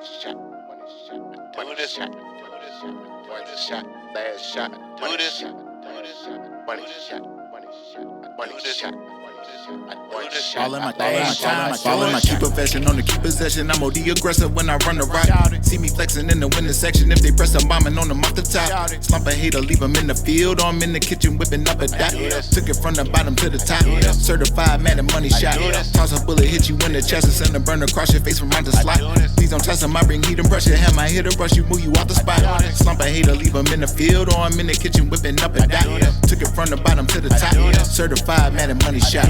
shot, do this shot, one shot, last shot, do this, one shot, one shot. All in my thing, all in my key profession. On the key possession, I'm OD aggressive when I run the route. See me flexing in the winning section. If they press, I'm bombing on them off the top. Slump a hater, leave them in the field, or I'm in the kitchen whipping up a dot. Took it from the bottom to the top. Certified Madden money shot. Toss a bullet, hit you in the chest, and send a burner across your face from out the slot. Please don't test them, I bring heat and brush it. Have my hitter brush you, move you out the spot. Slump a hater, leave them in the field, or I'm in the kitchen whipping up a dot. Took it from the bottom to the top. Certified Madden money shot.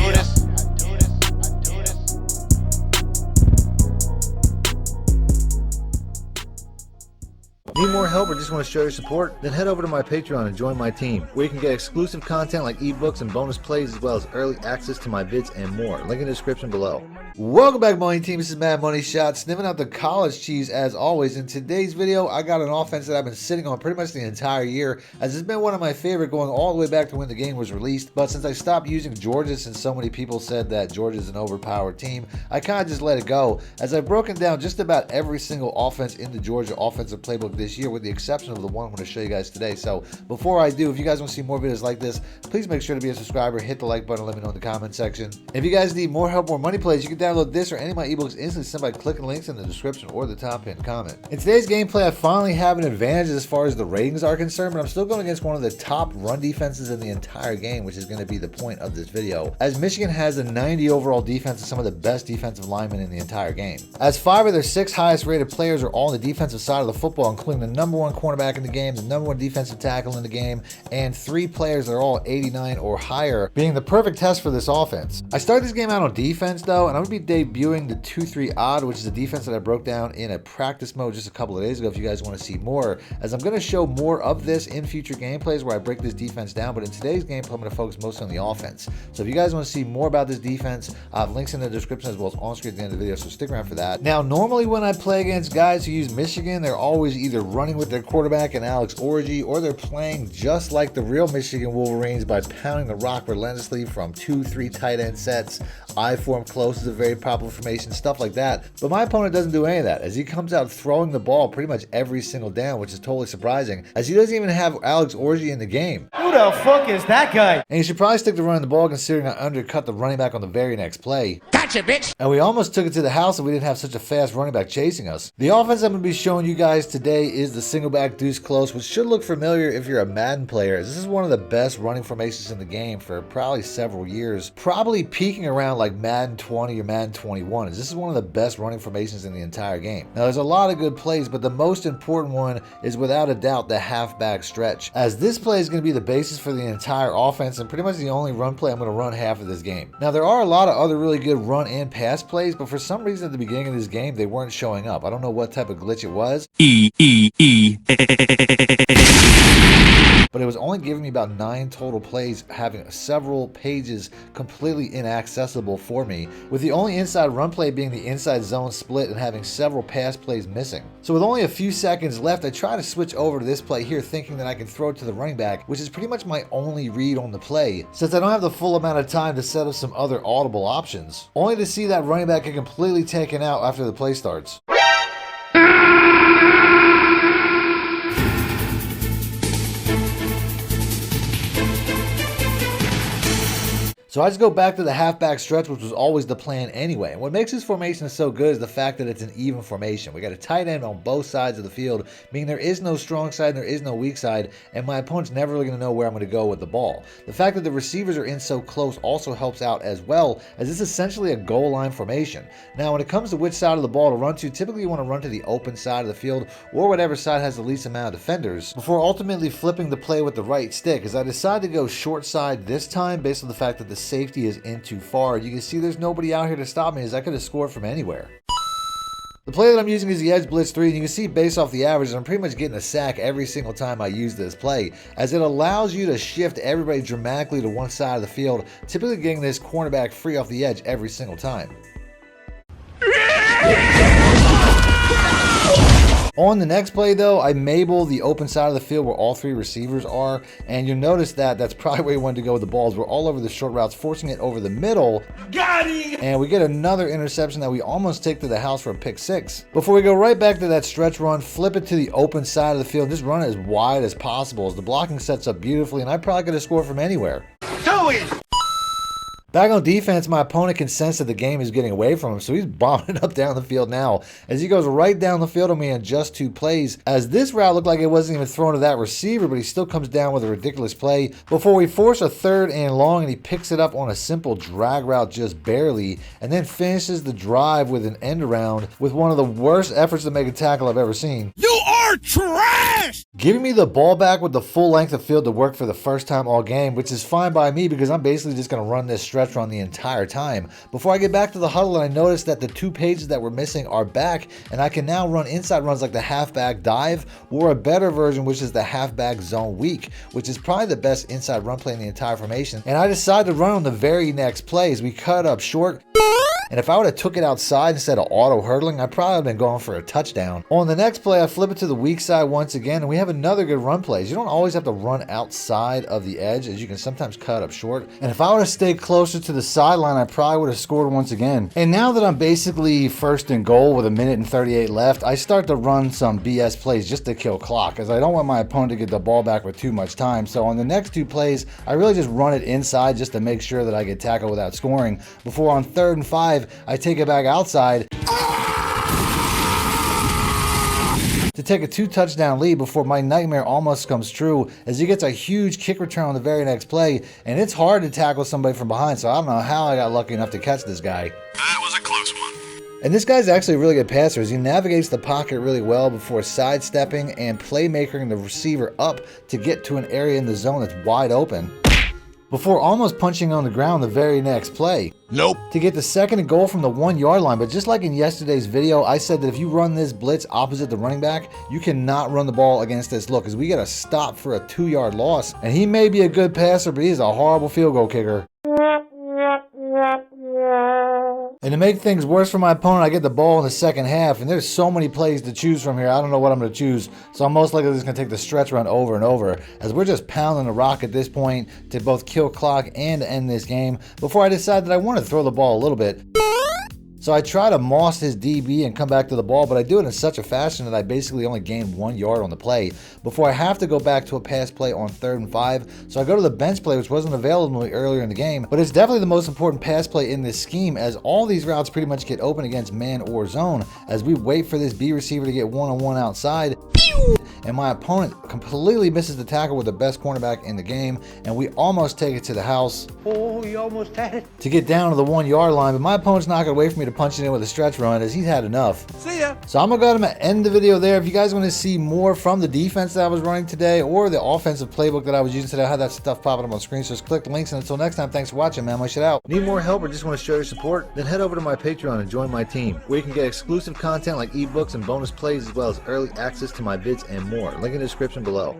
Need more help or just want to show your support? Then head over to my Patreon and join my team, where you can get exclusive content like ebooks and bonus plays, as well as early access to my vids and more. Link in the description below. Welcome back, Money Team. This is Mad Money Shot, sniffing out the college cheese as always. In today's video, I got an offense that I've been sitting on pretty much the entire year, as it's been one of my favorite going all the way back to when the game was released. But since I stopped using Georgia, since so many people said that Georgia's an overpowered team, I kind of just let it go, as I've broken down just about every single offense in the Georgia offensive playbook this year, with the exception of the one I'm going to show you guys today. So before I do, if you guys want to see more videos like this, please make sure to be a subscriber, hit the like button, let me know in the comment section. If you guys need more help, more money plays, you can download this or any of my ebooks instantly sent by clicking links in the description or the top pinned comment. In today's gameplay, I finally have an advantage as far as the ratings are concerned, but I'm still going against one of the top run defenses in the entire game, which is going to be the point of this video, as Michigan has a 90 overall defense and some of the best defensive linemen in the entire game. As 5 of their 6 highest rated players are all on the defensive side of the football, including the #1 cornerback in the game, the #1 defensive tackle in the game, and 3 players that are all 89 or higher, being the perfect test for this offense. I start this game out on defense though, and I'm going to be debuting the 2-3 odd, which is a defense that I broke down in a practice mode just a couple of days ago if you guys want to see more, as I'm going to show more of this in future gameplays where I break this defense down. But in today's gameplay, I'm going to focus mostly on the offense. So if you guys want to see more about this defense, I have links in the description as well as on screen at the end of the video, so stick around for that. Now, normally when I play against guys who use Michigan, they're always either running with their quarterback and Alex Orgy, or they're playing just like the real Michigan Wolverines by pounding the rock relentlessly from 2-3 tight end sets. I form close is a very popular formation, stuff like that. But my opponent doesn't do any of that, as he comes out throwing the ball pretty much every single down, which is totally surprising, as he doesn't even have Alex Orgy in the game. Who the fuck is that guy? And you should probably stick to running the ball, considering I undercut the running back on the very next play. Gotcha, bitch! And we almost took it to the house if we didn't have such a fast running back chasing us. The offense I'm going to be showing you guys today is the single back deuce close, which should look familiar if you're a Madden player, as this is one of the best running formations in the game for probably several years, probably peaking around like Madden 20 or Madden 21, as this is one of the best running formations in the entire game. Now, there's a lot of good plays, but the most important one is without a doubt the halfback stretch, as this play is going to be the basis for the entire offense and pretty much the only run play I'm going to run half of this game. Now, there are a lot of other really good run and pass plays, but for some reason at the beginning of this game, they weren't showing up. I don't know what type of glitch it was. But it was only giving me about 9 total plays, having several pages completely inaccessible for me, with the only inside run play being the inside zone split and having several pass plays missing. So with only a few seconds left, I try to switch over to this play here, thinking that I can throw it to the running back, which is pretty much my only read on the play, since I don't have the full amount of time to set up some other audible options, only to see that running back get completely taken out after the play starts. So I just go back to the halfback stretch, which was always the plan anyway. And what makes this formation so good is the fact that it's an even formation. We got a tight end on both sides of the field, meaning there is no strong side and there is no weak side, and my opponent's never really going to know where I'm going to go with the ball. The fact that the receivers are in so close also helps out as well, as it's essentially a goal line formation. Now, when it comes to which side of the ball to run to, typically you want to run to the open side of the field, or whatever side has the least amount of defenders, before ultimately flipping the play with the right stick, as I decided to go short side this time based on the fact that the safety is in too far. You can see there's nobody out here to stop me, as I could have scored from anywhere. The play that I'm using is the Edge Blitz 3, and you can see based off the averages, I'm pretty much getting a sack every single time I use this play, as it allows you to shift everybody dramatically to one side of the field, typically getting this cornerback free off the edge every single time. On the next play though, I Mabel the open side of the field where all three receivers are, and you'll notice that that's probably where he wanted to go with the balls. We're all over the short routes, forcing it over the middle. Got him! And we get another interception that we almost take to the house for a pick 6. Before we go right back to that stretch run, flip it to the open side of the field, just run it as wide as possible as the blocking sets up beautifully, and I probably could have scored from anywhere. Back on defense, my opponent can sense that the game is getting away from him, so he's bombing it up down the field now as he goes right down the field on me in just 2 plays, as this route looked like it wasn't even thrown to that receiver, but he still comes down with a ridiculous play before we force a 3rd and long, and he picks it up on a simple drag route just barely, and then finishes the drive with an end around with one of the worst efforts to make a tackle I've ever seen. You are trash! Giving me the ball back with the full length of field to work for the first time all game, which is fine by me because I'm basically just going to run this stretch run the entire time. Before I get back to the huddle, and I notice that the 2 pages that were missing are back, and I can now run inside runs like the halfback dive, or a better version which is the halfback zone weak, which is probably the best inside run play in the entire formation. And I decided to run on the very next play as we cut up short. And if I would have took it outside instead of auto hurdling, I probably would have been going for a touchdown. On the next play, I flip it to the weak side once again, and we have another good run play. You don't always have to run outside of the edge, as you can sometimes cut up short. And if I would have stayed closer to the sideline, I probably would have scored once again. And now that I'm basically 1st and goal with 1:38 left, I start to run some BS plays just to kill clock, as I don't want my opponent to get the ball back with too much time. So on the next 2 plays, I really just run it inside just to make sure that I get tackled without scoring. Before on 3rd and 5, I take it back outside to take a 2 touchdown lead before my nightmare almost comes true as he gets a huge kick return on the very next play, and it's hard to tackle somebody from behind, so I don't know how I got lucky enough to catch this guy. That was a close one. And this guy's actually a really good passer as he navigates the pocket really well before sidestepping and playmaking the receiver up to get to an area in the zone that's wide open, before almost punching on the ground the very next play. Nope. To get the 2nd and goal from the 1-yard line. But just like in yesterday's video, I said that if you run this blitz opposite the running back, you cannot run the ball against this look, as we get a stop for a 2-yard loss. And he may be a good passer, but he's a horrible field goal kicker. And to make things worse for my opponent, I get the ball in the 2nd half, and there's so many plays to choose from here. I don't know what I'm going to choose, so I'm most likely just going to take the stretch run over and over, as we're just pounding the rock at this point to both kill clock and end this game, before I decide that I want to throw the ball a little bit. So I try to moss his DB and come back to the ball, but I do it in such a fashion that I basically only gain 1 yard on the play before I have to go back to a pass play on 3rd and 5. So I go to the bench play, which wasn't available earlier in the game, but it's definitely the most important pass play in this scheme, as all these routes pretty much get open against man or zone, as we wait for this B receiver to get one-on-one outside. And my opponent completely misses the tackle with the best cornerback in the game, and we almost take it to the house. Oh, you almost had it. To get down to the 1-yard line, but my opponent's not going to wait for me to punch it in with a stretch run, as he's had enough. See ya. So I'm going to end the video there. If you guys want to see more from the defense that I was running today, or the offensive playbook that I was using today, I had that stuff popping up on screen, so just click the links. And until next time, thanks for watching, man. My shit out. Need more help or just want to show your support? Then head over to my Patreon and join my team, where you can get exclusive content like ebooks and bonus plays, as well as early access to my vids and more. Link in the description below.